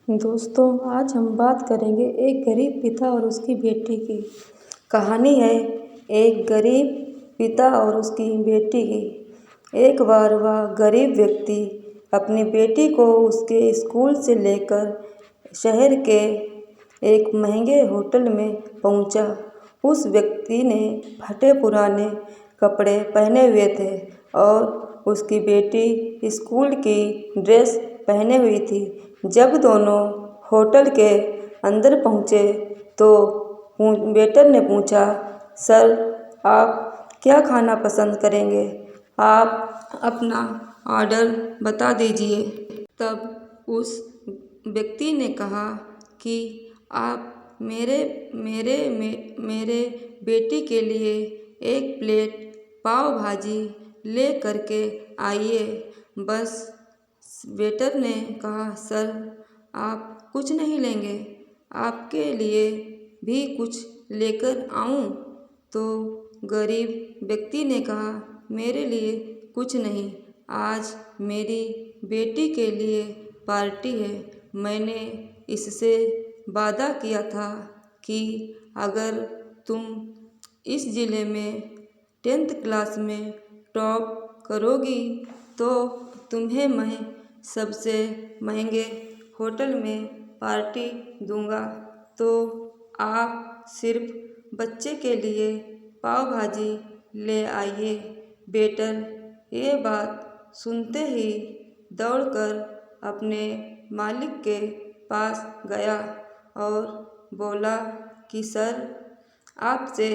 दोस्तों, आज हम बात करेंगे एक गरीब पिता और उसकी बेटी की। कहानी है एक गरीब पिता और उसकी बेटी की। एक बार वह गरीब व्यक्ति अपनी बेटी को उसके स्कूल से लेकर शहर के एक महंगे होटल में पहुंचा। उस व्यक्ति ने फटे पुराने कपड़े पहने हुए थे और उसकी बेटी स्कूल की ड्रेस पहने हुई थी। जब दोनों होटल के अंदर पहुँचे तो वेटर ने पूछा, सर, आप क्या खाना पसंद करेंगे? आप अपना ऑर्डर बता दीजिए। तब उस व्यक्ति ने कहा कि आप मेरे बेटी के लिए एक प्लेट पाव भाजी ले करके आइए। बस वेटर ने कहा, सर, आप कुछ नहीं लेंगे? आपके लिए भी कुछ लेकर आऊं? तो गरीब व्यक्ति ने कहा, मेरे लिए कुछ नहीं, आज मेरी बेटी के लिए पार्टी है। मैंने इससे वादा किया था कि अगर तुम इस ज़िले में 10th क्लास में टॉप करोगी तो तुम्हें मैं सबसे महंगे होटल में पार्टी दूंगा। तो आप सिर्फ बच्चे के लिए पाव भाजी ले आइए। वेटर ये बात सुनते ही दौड़कर अपने मालिक के पास गया और बोला कि सर, आपसे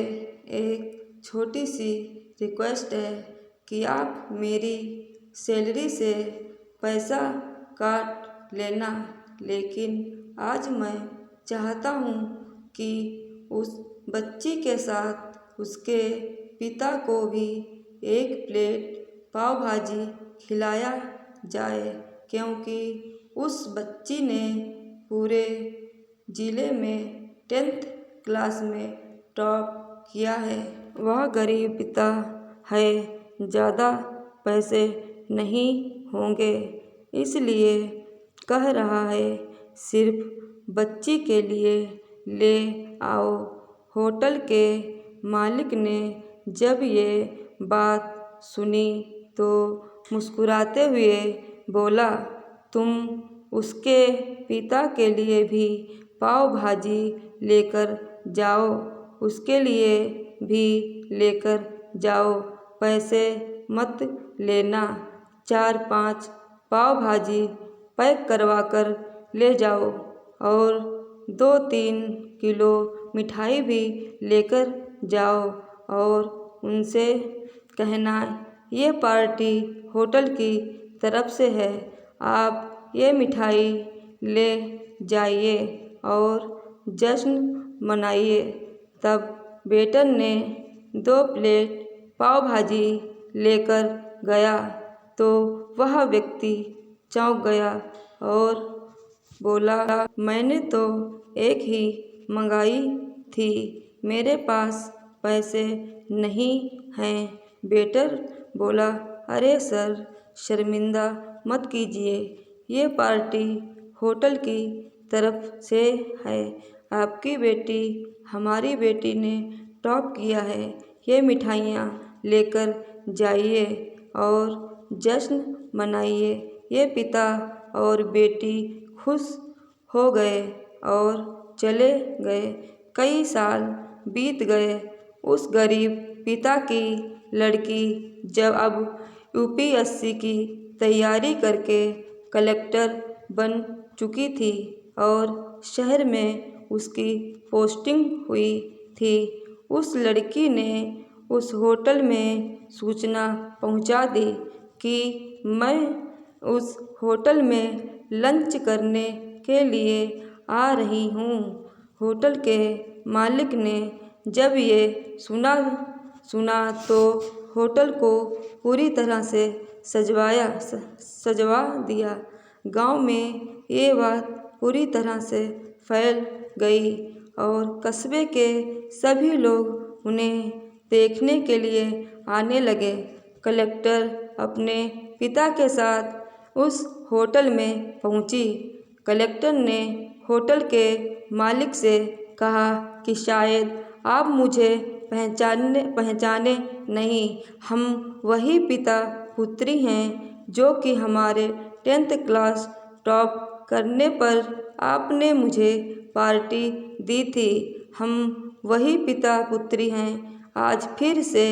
एक छोटी सी रिक्वेस्ट है कि आप मेरी सैलरी से पैसा काट लेना, लेकिन आज मैं चाहता हूँ कि उस बच्ची के साथ उसके पिता को भी एक प्लेट पाव भाजी खिलाया जाए, क्योंकि उस बच्ची ने पूरे ज़िले में 10th क्लास में टॉप किया है। वह गरीब पिता है, ज़्यादा पैसे नहीं होंगे, इसलिए कह रहा है सिर्फ बच्ची के लिए ले आओ। होटल के मालिक ने जब ये बात सुनी तो मुस्कुराते हुए बोला, तुम उसके पिता के लिए भी पाव भाजी लेकर जाओ, उसके लिए भी लेकर जाओ, पैसे मत लेना। 4-5 पाव भाजी पैक करवा कर ले जाओ और 2-3 किलो मिठाई भी लेकर जाओ और उनसे कहना ये पार्टी होटल की तरफ से है, आप ये मिठाई ले जाइए और जश्न मनाइए। तब वेटर ने 2 प्लेट पाव भाजी लेकर गया तो वह व्यक्ति चौंक गया और बोला, मैंने तो एक ही मंगाई थी, मेरे पास पैसे नहीं हैं। वेटर बोला, अरे सर, शर्मिंदा मत कीजिए, ये पार्टी होटल की तरफ से है। आपकी बेटी हमारी बेटी ने टॉप किया है, ये मिठाइयाँ लेकर जाइए और जश्न मनाइए। ये पिता और बेटी खुश हो गए और चले गए। कई साल बीत गए। उस गरीब पिता की लड़की जब अब UPSC की तैयारी करके कलेक्टर बन चुकी थी और शहर में उसकी पोस्टिंग हुई थी। उस लड़की ने उस होटल में सूचना पहुंचा दी कि मैं उस होटल में लंच करने के लिए आ रही हूँ। होटल के मालिक ने जब ये सुना तो होटल को पूरी तरह से सजवा दिया। गांव में ये बात पूरी तरह से फैल गई और कस्बे के सभी लोग उन्हें देखने के लिए आने लगे। कलेक्टर अपने पिता के साथ उस होटल में पहुंची। कलेक्टर ने होटल के मालिक से कहा कि शायद आप मुझे पहचाने नहीं। हम वही पिता पुत्री हैं जो कि हमारे 10th क्लास टॉप करने पर आपने मुझे पार्टी दी थी। हम वही पिता पुत्री हैं। आज फिर से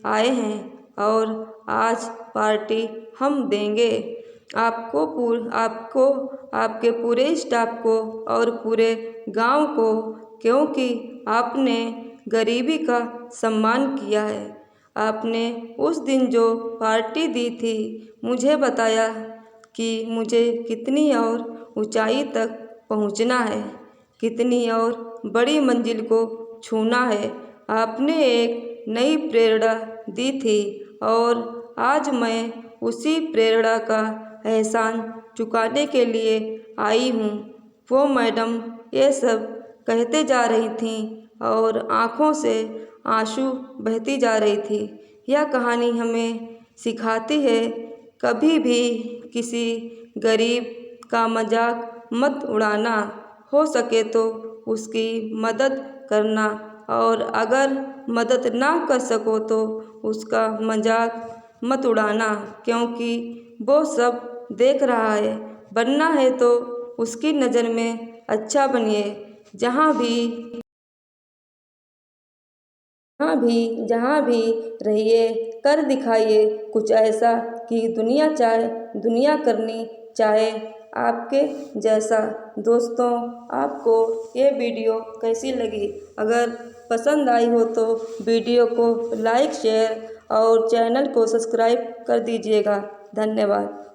आए हैं और आज पार्टी हम देंगे आपको, आपके पूरे स्टाफ को और पूरे गांव को, क्योंकि आपने गरीबी का सम्मान किया है। आपने उस दिन जो पार्टी दी थी, मुझे बताया कि मुझे कितनी और ऊंचाई तक पहुंचना है, कितनी और बड़ी मंजिल को छूना है। आपने एक नई प्रेरणा दी थी और आज मैं उसी प्रेरणा का एहसान चुकाने के लिए आई हूँ। वो मैडम ये सब कहते जा रही थीं और आँखों से आंसू बहती जा रही थी। यह कहानी हमें सिखाती है, कभी भी किसी गरीब का मजाक मत उड़ाना, हो सके तो उसकी मदद करना, और अगर मदद ना कर सको तो उसका मजाक मत उड़ाना, क्योंकि वो सब देख रहा है। बनना है तो उसकी नज़र में अच्छा बनिए। जहाँ भी रहिए, कर दिखाइए कुछ ऐसा कि दुनिया करनी चाहे आपके जैसा। दोस्तों, आपको ये वीडियो कैसी लगी? अगर पसंद आई हो तो वीडियो को लाइक, शेयर और चैनल को सब्सक्राइब कर दीजिएगा। धन्यवाद।